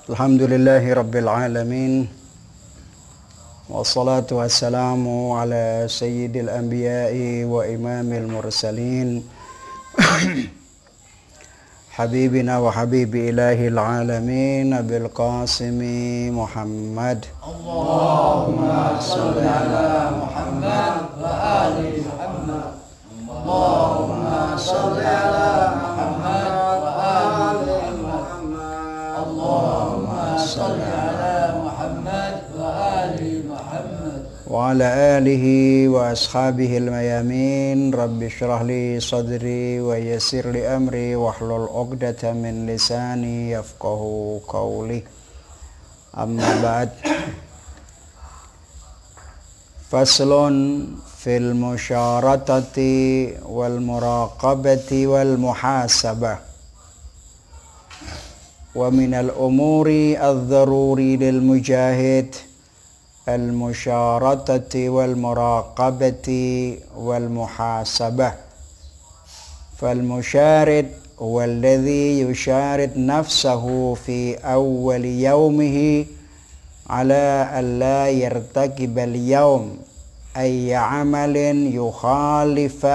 Alhamdulillahi Rabbil Alamin. Wassalatu wassalamu ala sayyidil anbiya'i wa imamil mursalin Habibina wa habibi ilahil alamin Abil Qasimi Muhammad. Allahumma salli ala Muhammad wa ali Muhammad. Allahumma salli ala Muhammad wa ali Muhammad. Allahumma salli ala Muhammad wa ali Muhammad. Wa ala alihi wa ashabihi al-mayamin. Rabbi syrah li sadri wa yassir li amri wahlul 'uqdatam min lisani yafqahu qawli. Amma ba'd. Faslun fil musyaratati wal muraqabati wal muhasabah. Wa minal umuri adh-dharuri lil mujahid al-musyaratati wal muraqabati wal muhasabah. Fal musyarid walladhi yusyarid nafsahu fi awwal yawmihi ala an la yartakibal yawm ay amalin yukhalifu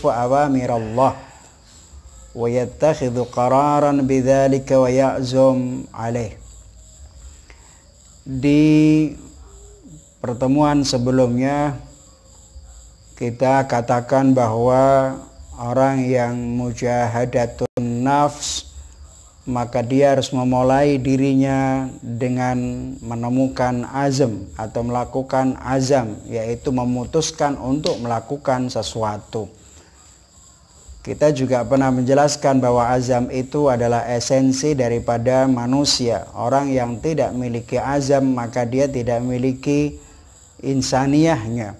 awamir Allah wa yattakhidhu qararan bidzalika wa ya'zum alaih. Di pertemuan sebelumnya kita katakan bahwa orang yang mujahadatun nafs, maka dia harus memulai dirinya dengan menemukan azam atau melakukan azam, yaitu memutuskan untuk melakukan sesuatu. Kita juga pernah menjelaskan bahwa azam itu adalah esensi daripada manusia. Orang yang tidak memiliki azam, maka dia tidak memiliki insaniyahnya.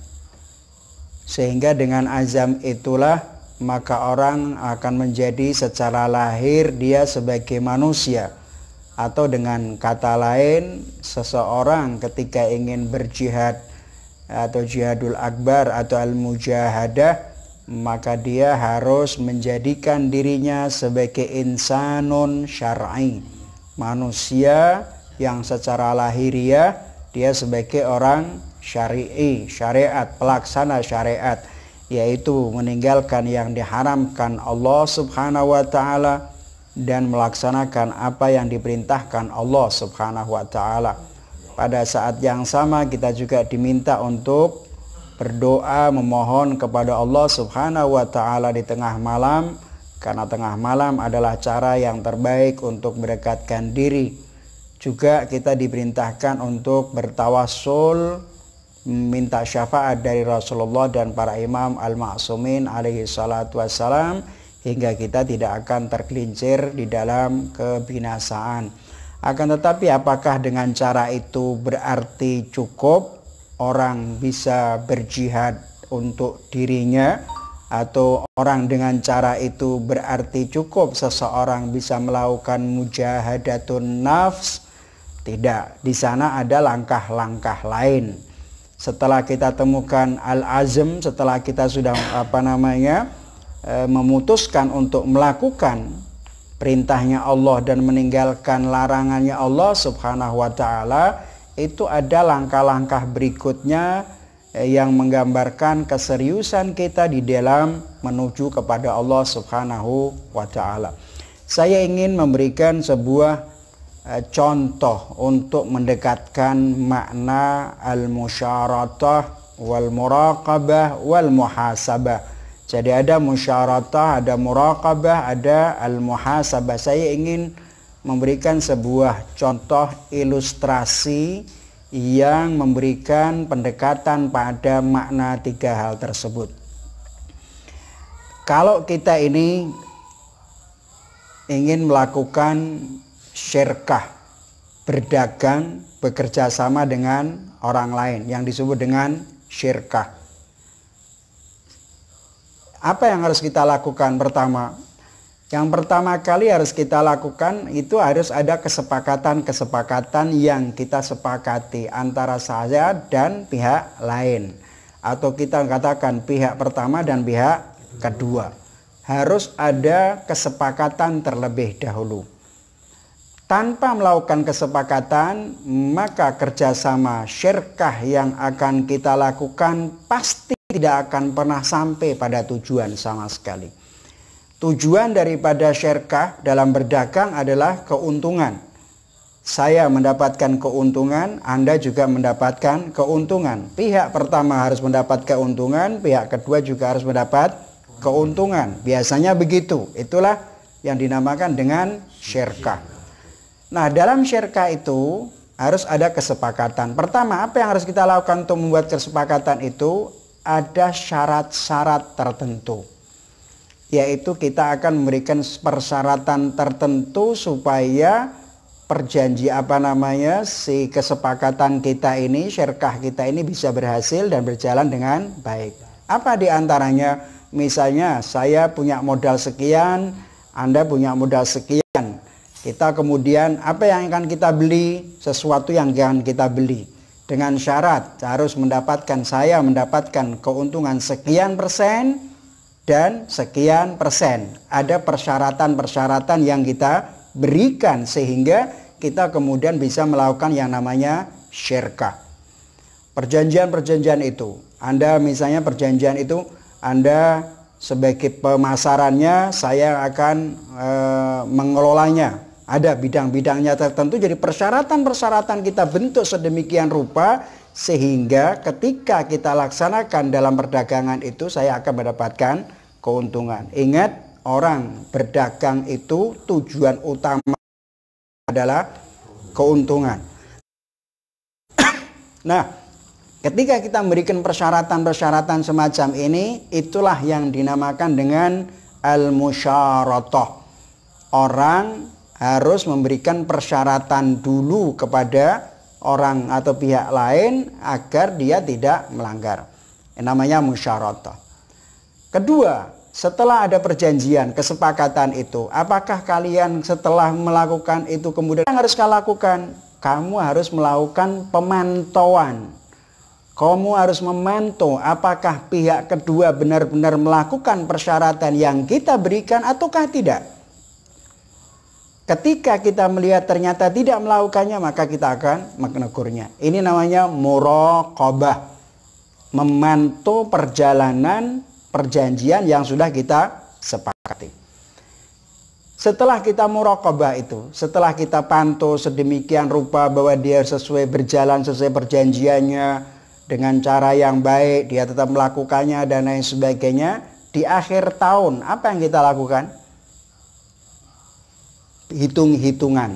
Sehingga dengan azam itulah maka orang akan menjadi secara lahir dia sebagai manusia. Atau dengan kata lain, seseorang ketika ingin berjihad atau jihadul akbar atau al-mujahadah, maka dia harus menjadikan dirinya sebagai insanun syar'i, manusia yang secara lahiriah dia sebagai orang syari'i, syariat, pelaksana syariat, yaitu meninggalkan yang diharamkan Allah Subhanahu wa ta'ala dan melaksanakan apa yang diperintahkan Allah Subhanahu wa ta'ala. Pada saat yang sama kita juga diminta untuk berdoa memohon kepada Allah Subhanahu wa ta'ala di tengah malam, karena tengah malam adalah cara yang terbaik untuk mendekatkan diri. Juga kita diperintahkan untuk bertawassul, minta syafaat dari Rasulullah dan para imam al-ma'sumin alaihi salatu wassalam, hingga kita tidak akan tergelincir di dalam kebinasaan. Akan tetapi apakah dengan cara itu berarti cukup orang bisa berjihad untuk dirinya, atau orang dengan cara itu berarti cukup seseorang bisa melakukan mujahadatun nafs? Tidak, di sana ada langkah-langkah lain. Setelah kita temukan al-azm, setelah kita sudah memutuskan untuk melakukan perintahnya Allah dan meninggalkan larangannya Allah Subhanahu wa ta'ala, itu ada langkah-langkah berikutnya yang menggambarkan keseriusan kita di dalam menuju kepada Allah Subhanahu wa ta'ala. Saya ingin memberikan sebuah contoh untuk mendekatkan makna al-musyaratah wal muraqabah wal muhasabah. Jadi ada musyaratah, ada muraqabah, ada al-muhasabah. Saya ingin memberikan sebuah contoh ilustrasi yang memberikan pendekatan pada makna tiga hal tersebut. Kalau kita ini ingin melakukan syirkah, berdagang, bekerja sama dengan orang lain yang disebut dengan syirkah, apa yang harus kita lakukan? Yang pertama kali harus kita lakukan itu harus ada kesepakatan yang kita sepakati antara saya dan pihak lain, atau kita katakan pihak pertama dan pihak kedua. Harus ada kesepakatan terlebih dahulu. Tanpa melakukan kesepakatan, maka kerjasama syirkah yang akan kita lakukan pasti tidak akan pernah sampai pada tujuan sama sekali. Tujuan daripada syirkah dalam berdagang adalah keuntungan. Saya mendapatkan keuntungan, Anda juga mendapatkan keuntungan. Pihak pertama harus mendapat keuntungan, pihak kedua juga harus mendapat keuntungan. Biasanya begitu. Itulah yang dinamakan dengan syirkah. Nah, dalam syirkah itu harus ada kesepakatan. Pertama, apa yang harus kita lakukan untuk membuat kesepakatan itu? Ada syarat-syarat tertentu. Yaitu kita akan memberikan persyaratan tertentu supaya si kesepakatan kita ini, syirkah kita ini bisa berhasil dan berjalan dengan baik. Apa diantaranya? Misalnya saya punya modal sekian, Anda punya modal sekian. Kita kemudian apa yang akan kita beli? Sesuatu yang akan kita beli. Dengan syarat saya mendapatkan keuntungan sekian persen dan sekian persen. Ada persyaratan-persyaratan yang kita berikan sehingga kita kemudian bisa melakukan yang namanya syirkah. Perjanjian-perjanjian itu. Anda misalnya perjanjian itu Anda sebagai pemasarannya, saya akan mengelolanya. Ada bidang-bidangnya tertentu, jadi persyaratan-persyaratan kita bentuk sedemikian rupa sehingga ketika kita laksanakan dalam perdagangan itu saya akan mendapatkan keuntungan. Ingat, orang berdagang itu tujuan utama adalah keuntungan. Nah, ketika kita memberikan persyaratan-persyaratan semacam ini, itulah yang dinamakan dengan al-musyaratah. Orang harus memberikan persyaratan dulu kepada orang atau pihak lain agar dia tidak melanggar. Ini namanya musyaratah. Kedua, setelah ada perjanjian, kesepakatan itu, apakah kalian setelah melakukan itu kemudian yang harus kalian lakukan? Kamu harus melakukan pemantauan. Kamu harus memantau apakah pihak kedua benar-benar melakukan persyaratan yang kita berikan ataukah tidak. Ketika kita melihat ternyata tidak melakukannya, maka kita akan menegurnya. Ini namanya muraqabah. Memantau perjalanan perjanjian yang sudah kita sepakati. Setelah kita muraqabah itu, setelah kita pantau sedemikian rupa bahwa dia berjalan sesuai perjanjiannya dengan cara yang baik, dia tetap melakukannya dan lain sebagainya, di akhir tahun apa yang kita lakukan? Hitung-hitungan.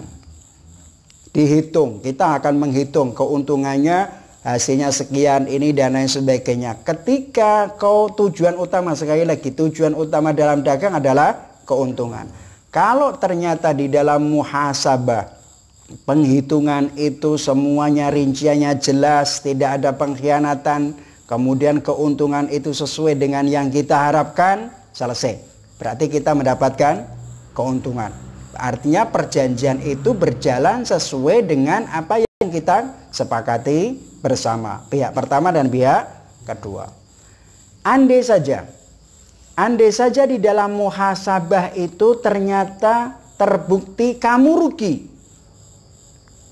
Dihitung, kita akan menghitung keuntungannya, hasilnya sekian ini dan lain sebagainya. Ketika tujuan utama, sekali lagi tujuan utama dalam dagang adalah keuntungan. Kalau ternyata di dalam muhasabah penghitungan itu semuanya rinciannya jelas, tidak ada pengkhianatan, kemudian keuntungan itu sesuai dengan yang kita harapkan, selesai. Berarti kita mendapatkan keuntungan. Artinya perjanjian itu berjalan sesuai dengan apa yang kita sepakati bersama pihak pertama dan pihak kedua. Andai saja di dalam muhasabah itu ternyata terbukti kamu rugi.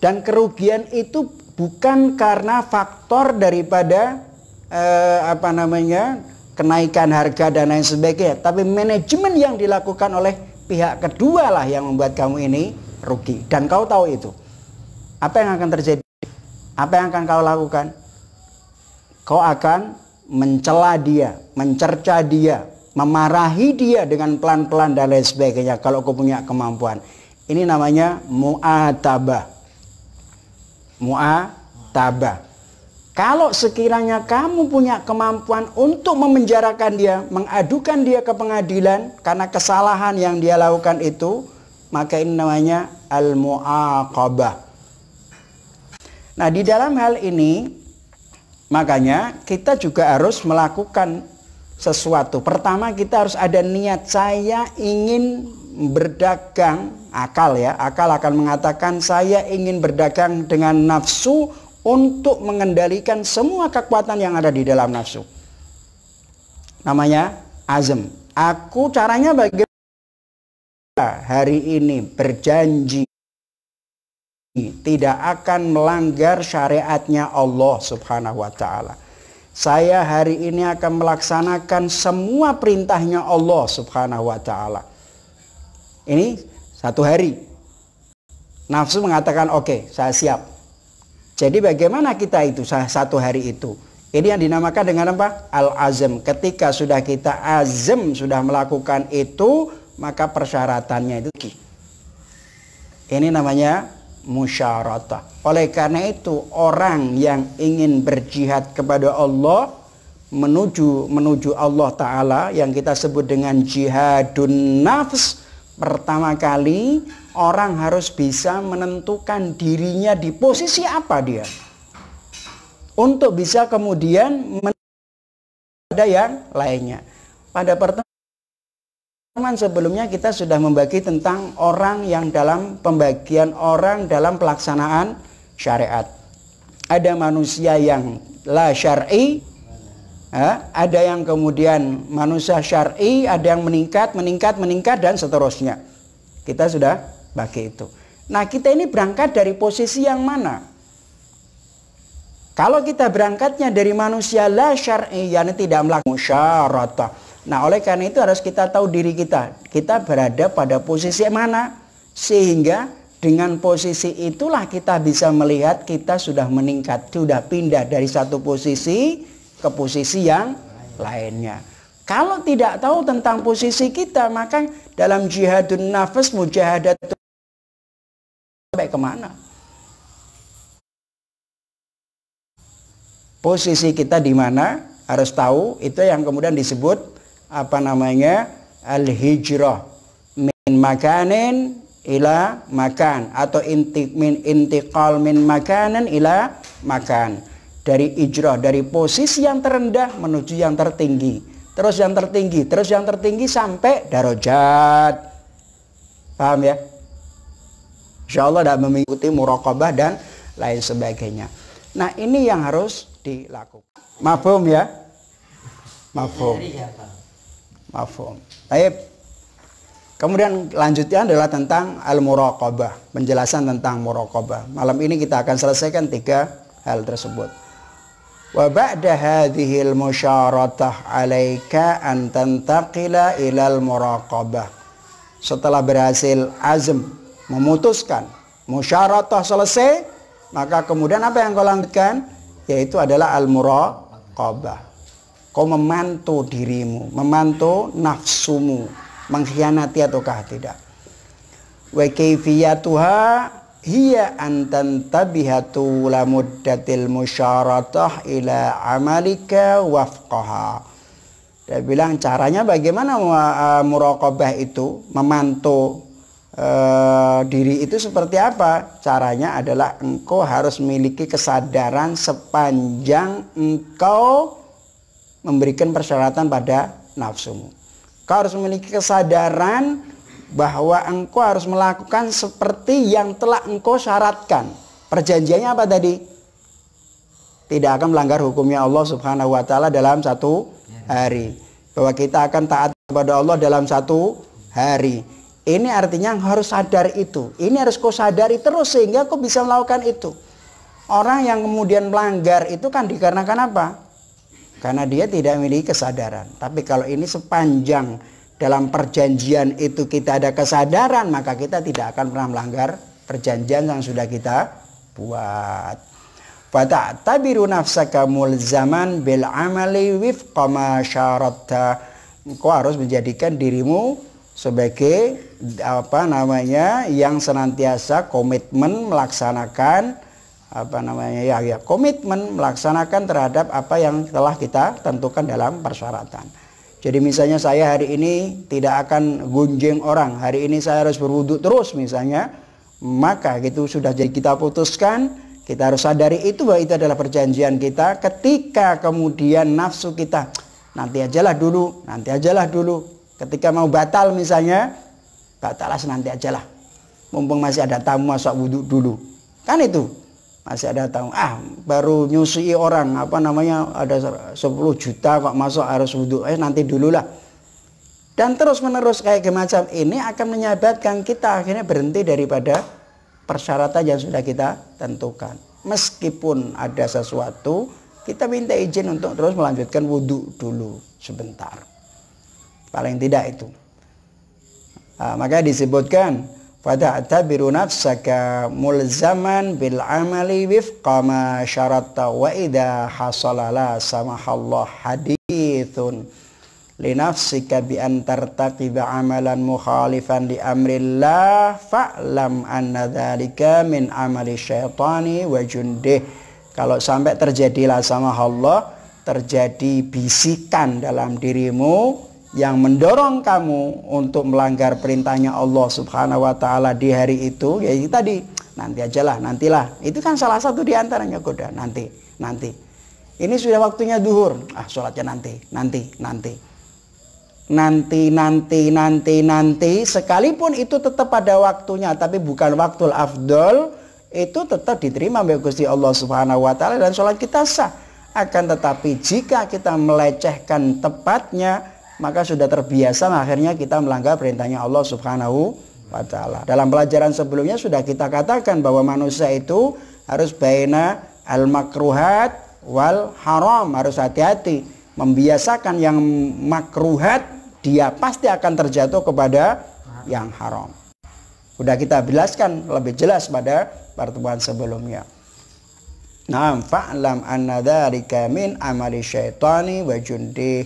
Dan kerugian itu bukan karena faktor daripada kenaikan harga dan lain sebagainya, tapi manajemen yang dilakukan oleh pihak kedua lah yang membuat kamu ini rugi. Dan kau tahu itu. Apa yang akan terjadi? Apa yang akan kau lakukan? Kau akan mencela dia, mencerca dia, memarahi dia dengan pelan-pelan dan lain sebagainya kalau kau punya kemampuan. Ini namanya mu'atabah. Mu'atabah. Kalau sekiranya kamu punya kemampuan untuk memenjarakan dia, mengadukan dia ke pengadilan karena kesalahan yang dia lakukan itu, maka ini namanya al-mu'aqabah. Nah, di dalam hal ini, makanya kita juga harus melakukan sesuatu. Pertama, kita harus ada niat, saya ingin berdagang, akal ya. Akal akan mengatakan saya ingin berdagang dengan nafsu untuk mengendalikan semua kekuatan yang ada di dalam nafsu. Namanya azam. Aku caranya bagaimana? Hari ini berjanji tidak akan melanggar syariatnya Allah Subhanahu wa ta'ala. Saya hari ini akan melaksanakan semua perintahnya Allah Subhanahu wa ta'ala. Ini satu hari. Nafsu mengatakan oke, saya siap. Jadi bagaimana kita itu satu hari itu? Ini yang dinamakan dengan apa? Al-azm. Ketika sudah kita azm, sudah melakukan itu, maka persyaratannya itu. Ini namanya musyaratah. Oleh karena itu, orang yang ingin berjihad kepada Allah, menuju Allah Ta'ala, yang kita sebut dengan jihadun nafs, pertama kali orang harus bisa menentukan dirinya di posisi apa dia, untuk bisa kemudian ada yang lainnya. Pada pertemuan sebelumnya kita sudah membagi tentang orang yang dalam pembagian orang dalam pelaksanaan syariat. Ada manusia yang la syar'i, ada yang kemudian manusia syar'i, ada yang meningkat dan seterusnya. Kita sudah bagi itu. Nah, kita ini berangkat dari posisi yang mana? Kalau kita berangkatnya dari manusia la syar'i, yakni tidak melakukan musyaratah. Nah, oleh karena itu harus kita tahu diri kita. Kita berada pada posisi mana? Sehingga dengan posisi itulah kita bisa melihat kita sudah meningkat, sudah pindah dari satu posisi ke posisi yang lainnya. Kalau tidak tahu tentang posisi kita, maka dalam jihadun nafas, mujahadat sampai kemana? Posisi kita di mana harus tahu. Itu yang kemudian disebut al-hijrah min makanin ila makan, atau intiqal min makanan ila makan. Dari hijrah, dari posisi yang terendah menuju yang tertinggi, terus yang tertinggi sampai darajat. Paham ya? Insyaallah tidak mengikuti muraqabah dan lain sebagainya. Nah, ini yang harus dilakukan. Mafhum ya? Mafhum. Baik. Kemudian lanjutnya adalah tentang al-muraqabah, penjelasan tentang muraqabah. Malam ini kita akan selesaikan 3 hal tersebut. Wa ba'da hadhil musyaratah 'alaika an tantaqila ilal muraqabah. Setelah berhasil azm, memutuskan, musyaratah selesai, maka kemudian apa yang kau lanjutkan? Yaitu adalah al-muraqabah. Kau memantau dirimu, memantau nafsumu, mengkhianati ataukah tidak. Wa kaifiyatuha hiya an tantabihatu la muddatil musyaratah ila amalika wafqaha. Dia bilang caranya bagaimana muraqabah itu, memantau diri itu seperti apa? Caranya adalah engkau harus memiliki kesadaran sepanjang engkau memberikan persyaratan pada nafsumu. Kau harus memiliki kesadaran bahwa engkau harus melakukan seperti yang telah engkau syaratkan. Perjanjiannya apa tadi? Tidak akan melanggar hukumnya Allah Subhanahu wa ta'ala dalam 1 hari. Bahwa kita akan taat kepada Allah dalam 1 hari. Ini artinya harus sadar itu. Ini harus kau sadari terus sehingga kau bisa melakukan itu. Orang yang kemudian melanggar itu kan dikarenakan apa? Karena dia tidak memiliki kesadaran. Tapi kalau ini sepanjang dalam perjanjian itu kita ada kesadaran, maka kita tidak akan pernah melanggar perjanjian yang sudah kita buat. Fata'tabiru nafsaka mulzaman bil amali wifqa ma syaratta. Engkau harus menjadikan dirimu sebagai yang senantiasa komitmen melaksanakan komitmen melaksanakan terhadap apa yang telah kita tentukan dalam persyaratan. Jadi misalnya saya hari ini tidak akan gunjing orang, hari ini saya harus berwudu terus misalnya, maka itu sudah jadi kita putuskan, kita harus sadari itu bahwa itu adalah perjanjian kita. Ketika kemudian nafsu kita nanti ajalah dulu, ketika mau batal misalnya, batalah nanti ajalah, mumpung masih ada tamu masuk wudu dulu, kan itu. Masih ada tamu, baru nyusui orang, ada 10 juta kok masuk harus wudhu, nanti dululah. Dan terus menerus kayak macam ini akan menyebabkan kita akhirnya berhenti daripada persyaratan yang sudah kita tentukan. Meskipun ada sesuatu, kita minta izin untuk terus melanjutkan wudhu dulu sebentar. Paling tidak itu. Maka disebutkan fata'tabiru nafsaka mulzaman bil amali wifqa ma syaratta wa idza hasala la samahallah hadithun li nafsika bi an tartaqiba amalan mukhalifan li amrillah fa'lam anna dzalika min amali syaitani wa jundih. Kalau sampai terjadilah samahallah, terjadi bisikan dalam dirimu yang mendorong kamu untuk melanggar perintahnya Allah Subhanahu wa ta'ala di hari itu, ya itu tadi, nanti ajalah, nantilah. Itu kan salah satu di antaranya goda, nanti. Ini sudah waktunya zuhur, sholatnya nanti, sekalipun itu tetap pada waktunya, tapi bukan waktul afdol, itu tetap diterima oleh Gusti Allah Subhanahu wa ta'ala dan sholat kita sah. Akan tetapi jika kita melecehkan tepatnya, maka sudah terbiasa akhirnya kita melanggar perintahnya Allah Subhanahu wa ta'ala. Dalam pelajaran sebelumnya sudah kita katakan bahwa manusia itu harus baina al-makruhat wal haram, harus hati-hati. Membiasakan yang makruhat, dia pasti akan terjatuh kepada yang haram. Sudah kita jelaskan lebih jelas pada pertemuan sebelumnya. Naam fa'lam anna dzalika min amali syaitani wa jundih.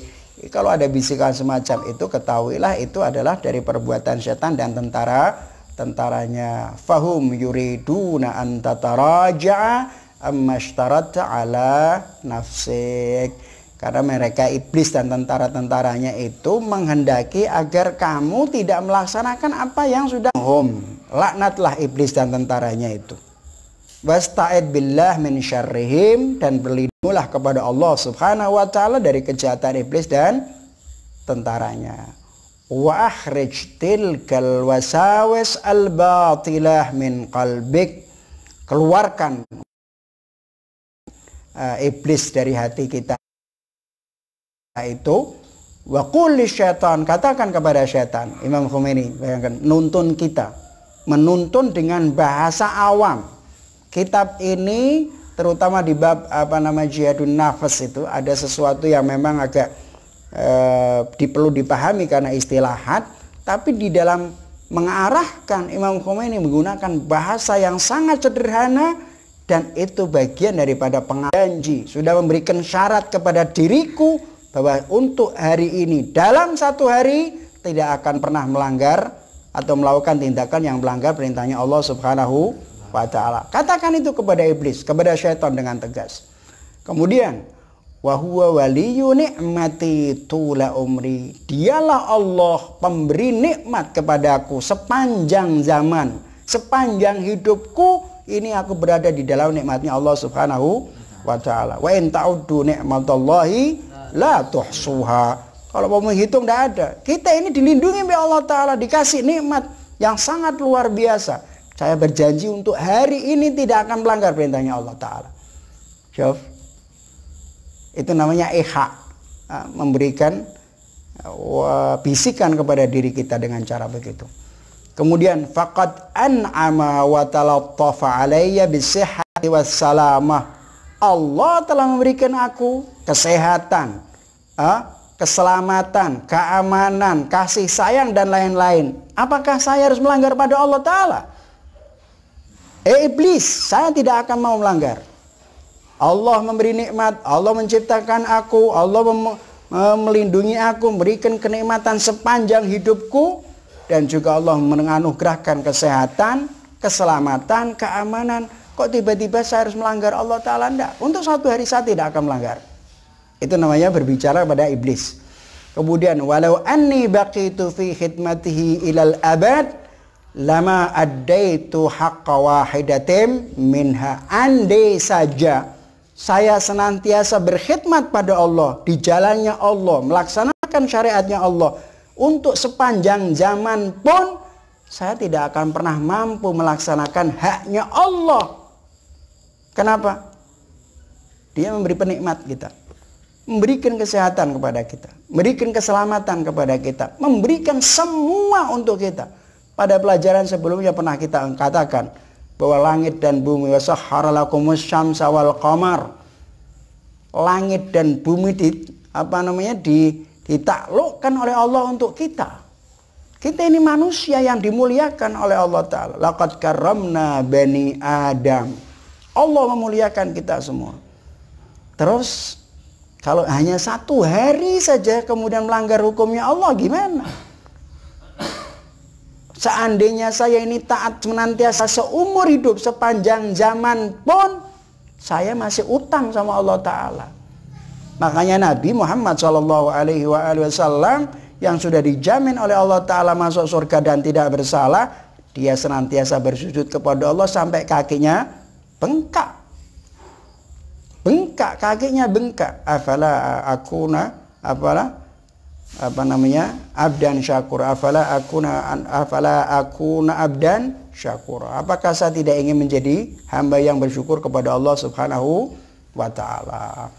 Kalau ada bisikan semacam itu, ketahuilah itu adalah dari perbuatan setan dan tentaranya. Fahum yuriduna an tataraja'a amma ishtarata ala nafsik. Karena mereka iblis dan tentara-tentaranya itu menghendaki agar kamu tidak melaksanakan apa yang sudah laknatlah iblis dan tentaranya itu. Wasta'id billah min syarrihim, dan berlindunglah kepada Allah Subhanahu wa ta'ala dari kejahatan iblis dan tentaranya. Wa akhrij tilkal wasawis al batilah min qalbik, keluarkan iblis dari hati kita itu. Wa qul lisyaitan, katakan kepada syaitan. Imam Khomeini bayangkan nuntun kita, menuntun dengan bahasa awam. Kitab ini terutama di bab jihadun nafas itu ada sesuatu yang memang agak perlu dipahami karena istilahat, tapi di dalam mengarahkan Imam Khomeini menggunakan bahasa yang sangat sederhana, dan itu bagian daripada janji. Sudah memberikan syarat kepada diriku bahwa untuk hari ini, dalam satu hari tidak akan pernah melanggar atau melakukan tindakan yang melanggar perintahnya Allah Subhanahu wa ta'ala. Katakan itu kepada iblis, kepada syaitan dengan tegas. Kemudian wa huwa waliyyu ni'mati tula umri, dialah Allah pemberi nikmat kepadaku sepanjang zaman, sepanjang hidupku ini aku berada di dalam nikmatnya Allah Subhanahu wa ta'ala. Wa in ta'uddu ni'matallahi la tuhsuha. Kalau mau menghitung tidak ada. Kita ini dilindungi oleh Allah ta'ala, dikasih nikmat yang sangat luar biasa. Saya berjanji untuk hari ini tidak akan melanggar perintahnya Allah ta'ala. Syuf. Itu namanya ihha, memberikan bisikan kepada diri kita dengan cara begitu. Kemudian faqad an'ama wa talattafa alayya bisihhati wassalamah. Allah telah memberikan aku kesehatan, keselamatan, keamanan, kasih sayang dan lain-lain. Apakah saya harus melanggar pada Allah ta'ala? Iblis, saya tidak akan mau melanggar. Allah memberi nikmat, Allah menciptakan aku, Allah melindungi aku, memberikan kenikmatan sepanjang hidupku, dan juga Allah menganugerahkan kesehatan, keselamatan, keamanan. Kok tiba-tiba saya harus melanggar Allah ta'ala? Tidak. Untuk satu hari saya tidak akan melanggar. Itu namanya berbicara pada iblis. Kemudian walau anni baqitu fi khidmatihi ilal abad lama addaitu haqqa wahidatim minha. Andai saja saya senantiasa berkhidmat pada Allah, di jalannya Allah, melaksanakan syariatnya Allah untuk sepanjang zaman pun, saya tidak akan pernah mampu melaksanakan haknya Allah. Kenapa? Dia memberi penikmat kita, memberikan kesehatan kepada kita, memberikan keselamatan kepada kita, memberikan semua untuk kita. Pada pelajaran sebelumnya pernah kita katakan, bahwa langit dan bumi, wa sahhara lakumus syamsa wal qamar. Langit dan bumi ditaklukkan oleh Allah untuk kita. Kita ini manusia yang dimuliakan oleh Allah Ta'ala. Laqad karramna bani Adam. Allah memuliakan kita semua. Terus kalau hanya 1 hari saja kemudian melanggar hukumnya Allah, gimana? Seandainya saya ini taat senantiasa seumur hidup, sepanjang zaman pun saya masih utang sama Allah Ta'ala. Makanya Nabi Muhammad SAW yang sudah dijamin oleh Allah Ta'ala masuk surga dan tidak bersalah, dia senantiasa bersujud kepada Allah sampai kakinya bengkak. Bengkak, kakinya bengkak. Afala abdan syakur. Afala akuna abdan syakur. Apakah saya tidak ingin menjadi hamba yang bersyukur kepada Allah Subhanahu wa Ta'ala?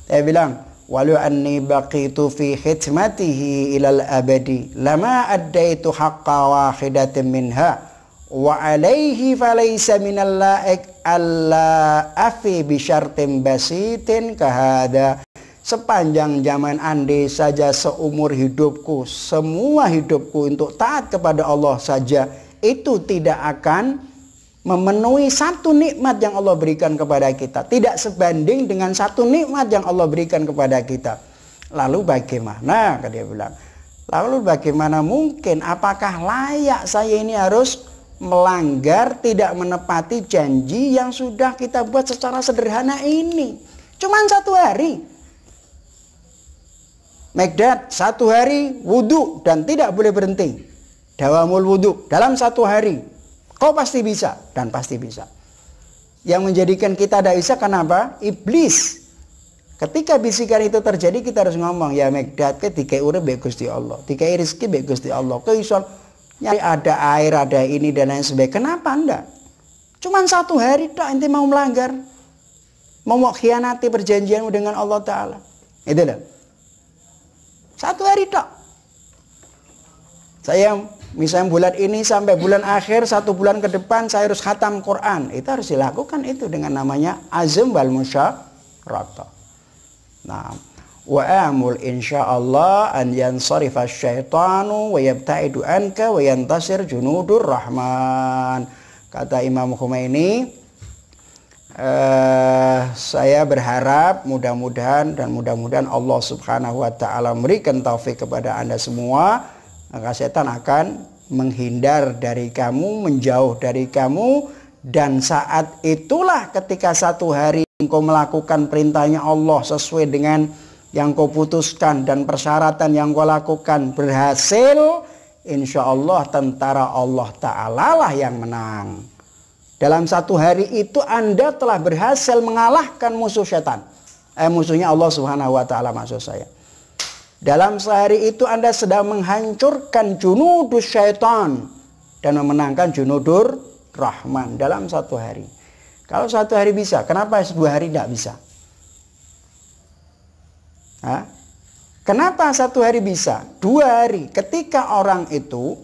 Saya bilang, walau anni baqitu fi khidmatihi ilal abadi lama addaitu haqqa wahidatin minha wa alaihi falaysa minal laik alla afi bi syartin basitin kahada. Sepanjang zaman andai saja seumur hidupku, semua hidupku untuk taat kepada Allah saja, itu tidak akan memenuhi 1 nikmat yang Allah berikan kepada kita. Tidak sebanding dengan 1 nikmat yang Allah berikan kepada kita. Lalu bagaimana? Dia bilang, lalu bagaimana mungkin? Apakah layak saya ini harus melanggar, tidak menepati janji yang sudah kita buat secara sederhana ini? Cuman 1 hari. Megdad 1 hari wudhu dan tidak boleh berhenti. Dawamul wudhu dalam 1 hari. Kau pasti bisa, dan pasti bisa. Yang menjadikan kita tidak bisa kenapa? Iblis. Ketika bisikan itu terjadi, kita harus ngomong, ya Megdad, dikai urip mbek Gusti Allah, dikai rezeki mbek Gusti Allah. Kau iso nyari ada air, ada ini dan lain sebagainya. Kenapa enggak? Cuman 1 hari tok ente mau melanggar, mau khianati perjanjianmu dengan Allah Ta'ala. Itu loh. 1 hari tok. Saya misalnya bulan ini sampai bulan akhir, 1 bulan ke depan saya harus khatam Quran. Itu harus dilakukan itu dengan namanya azm wal musyarakah. Nah, wa amul insyaallah an yansarifa syaitanu wa yabta'idu anka wa yantasir junudur rahman. Kata Imam Khomeini, saya berharap mudah-mudahan Allah Subhanahu wa Ta'ala memberikan taufik kepada Anda semua. Maka setan akan menghindar dari kamu, menjauh dari kamu. Dan saat itulah ketika 1 hari engkau melakukan perintahnya Allah sesuai dengan yang kau putuskan dan persyaratan yang kau lakukan berhasil, insya Allah tentara Allah Ta'ala lah yang menang. Dalam 1 hari itu Anda telah berhasil mengalahkan musuh setan. Musuhnya Allah Subhanahu wa Ta'ala maksud saya. Dalam sehari itu Anda sedang menghancurkan junudus syaitan dan memenangkan junudur rahman dalam 1 hari. Kalau 1 hari bisa, kenapa 2 hari tidak bisa? Kenapa 1 hari bisa? 2 hari. Ketika orang itu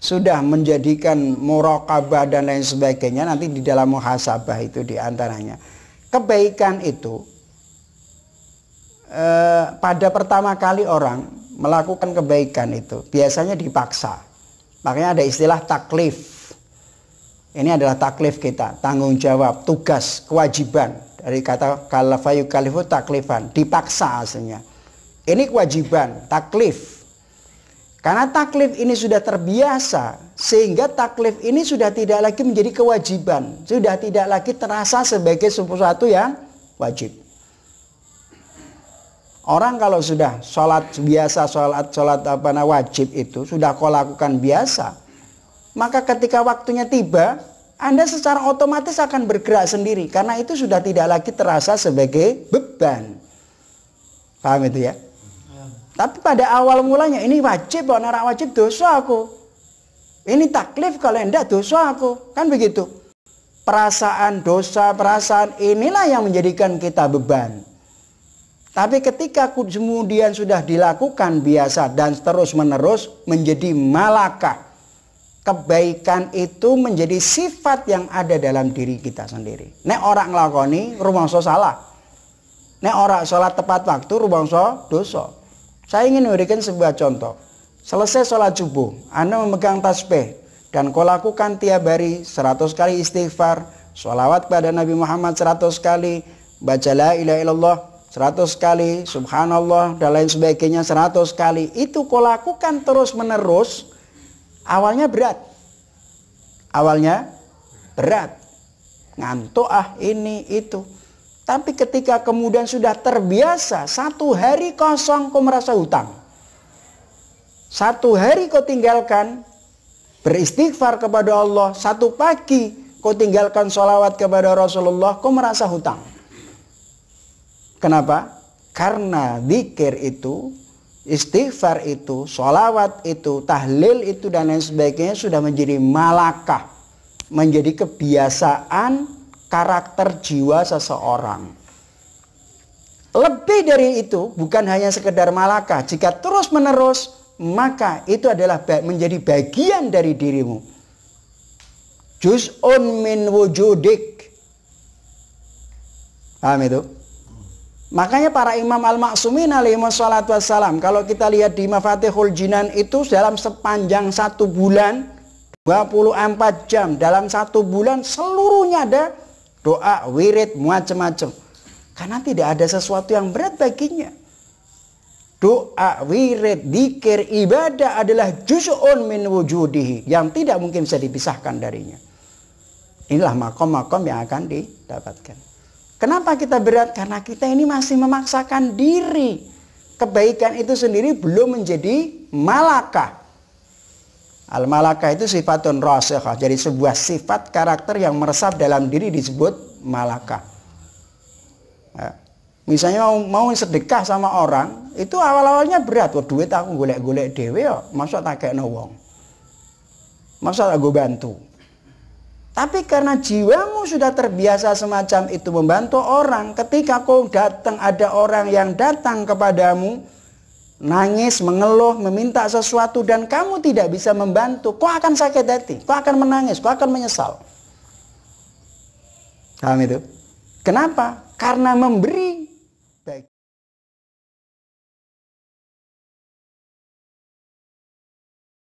sudah menjadikan muraqabah dan lain sebagainya, nanti di dalam muhasabah itu diantaranya. Kebaikan itu pada pertama kali orang melakukan kebaikan itu biasanya dipaksa. Makanya ada istilah taklif. Ini adalah taklif kita, tanggung jawab, tugas, kewajiban. Dari kata kalafa yukalifu taklifan, dipaksa aslinya. Ini kewajiban, taklif. Karena taklif ini sudah terbiasa, sehingga taklif ini sudah tidak lagi menjadi kewajiban, sudah tidak lagi terasa sebagai sesuatu yang wajib. Orang kalau sudah sholat biasa, sholat wajib itu sudah kau lakukan biasa, maka ketika waktunya tiba, Anda secara otomatis akan bergerak sendiri, karena itu sudah tidak lagi terasa sebagai beban. Paham itu ya? Tapi pada awal mulanya ini wajib, kalau narak wajib dosa aku. Ini taklif, kalau enggak dosa aku. Kan begitu. Perasaan dosa, perasaan inilah yang menjadikan kita beban. Tapi ketika kemudian sudah dilakukan biasa dan terus menerus menjadi malakah, kebaikan itu menjadi sifat yang ada dalam diri kita sendiri. Nek orang nglakoni rumangsa salah. Nek orang sholat tepat waktu rumangsa dosa. Saya ingin memberikan sebuah contoh. Selesai sholat subuh, Anda memegang tasbih dan kau lakukan tiap hari 100 kali istighfar, sholawat kepada Nabi Muhammad 100 kali, baca la ilaha illallah 100 kali, subhanallah dan lain sebagainya 100 kali. Itu kau lakukan terus menerus. Awalnya berat. Awalnya berat. Ngantuk ini itu. Tapi ketika kemudian sudah terbiasa, 1 hari kosong kau merasa hutang. 1 hari kau tinggalkan beristighfar kepada Allah, 1 pagi kau tinggalkan sholawat kepada Rasulullah, kau merasa hutang. Kenapa? Karena zikir itu, istighfar itu, sholawat itu, tahlil itu dan lain sebagainya sudah menjadi malakah, menjadi kebiasaan karakter jiwa seseorang. Lebih dari itu, bukan hanya sekedar malakah, jika terus menerus maka itu adalah menjadi bagian dari dirimu. Juz'un min wujudik. Paham itu? Makanya para imam al-ma'sumin alaihi wassalatu wassalam, kalau kita lihat di Mafatihul Jinan itu dalam sepanjang 1 bulan 24 jam, dalam 1 bulan seluruhnya ada doa, wirid, macam-macam. Karena tidak ada sesuatu yang berat baginya. Doa, wirid, dzikir, ibadah adalah juz'un min wujudihi, yang tidak mungkin bisa dipisahkan darinya. Inilah makom-makom yang akan didapatkan. Kenapa kita berat? Karena kita ini masih memaksakan diri. Kebaikan itu sendiri belum menjadi malakah. Al-malakah itu sifatun rasikhah. Jadi sebuah sifat karakter yang meresap dalam diri disebut malakah. Ya. Misalnya mau sedekah sama orang, itu awal-awalnya berat. Wah, duit aku golek-golek dhewe ya, masa tak kekno wong. Masa aku bantu. Tapi karena jiwamu sudah terbiasa semacam itu membantu orang, ketika kau datang, ada orang yang datang kepadamu, nangis, mengeluh, meminta sesuatu dan kamu tidak bisa membantu, kau akan sakit hati, kau akan menangis, kau akan menyesal. Paham itu? Kenapa? Karena memberi